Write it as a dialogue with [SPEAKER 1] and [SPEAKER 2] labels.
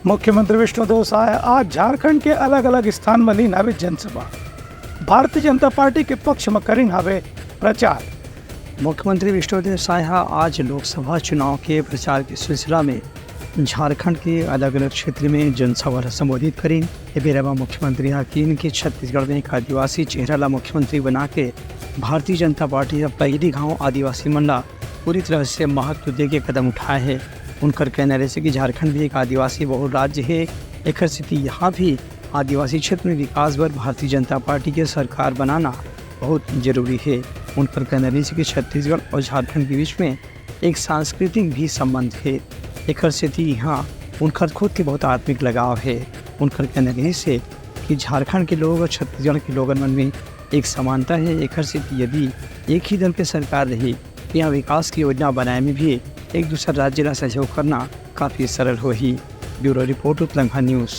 [SPEAKER 1] मुख्यमंत्री विष्णुदेव साय आज झारखंड के अलग अलग स्थान में ली नावे जनसभा। भारतीय जनता पार्टी के पक्ष में करी नावे प्रचार।
[SPEAKER 2] मुख्यमंत्री विष्णुदेव साय आज लोकसभा चुनाव के प्रचार के सिलसिला में झारखंड के अलग अलग क्षेत्र में जनसभा संबोधित करें। बेरवा मुख्यमंत्री हकीन के छत्तीसगढ़ में एक आदिवासी चेहरा ला मुख्यमंत्री बना के भारतीय जनता पार्टी पहली गांव आदिवासी मन ला पूरी तरह से महत्व दे के कदम उठाए है। उनकर कहना रहे कि झारखंड भी एक आदिवासी बहुल राज्य है, एक स्थिति यहाँ भी आदिवासी क्षेत्र में विकास पर भारतीय जनता पार्टी के सरकार बनाना बहुत जरूरी है। उनकर कहना रहे कि छत्तीसगढ़ और झारखंड के बीच में एक सांस्कृतिक भी संबंध है, एक स्थिति यहाँ उनका खुद के बहुत आत्मिक लगाव है। उनकर कहना रहे से कि झारखंड के लोग और छत्तीसगढ़ के लोगों मन में एक समानता है। एक स्थिति यदि एक ही दल के सरकार रही, यहाँ विकास की योजना बनाए में भी एक दूसरा राज्य ला सहयोग करना काफ़ी सरल हो ही। ब्यूरो रिपोर्ट उत्तलंघा न्यूज़।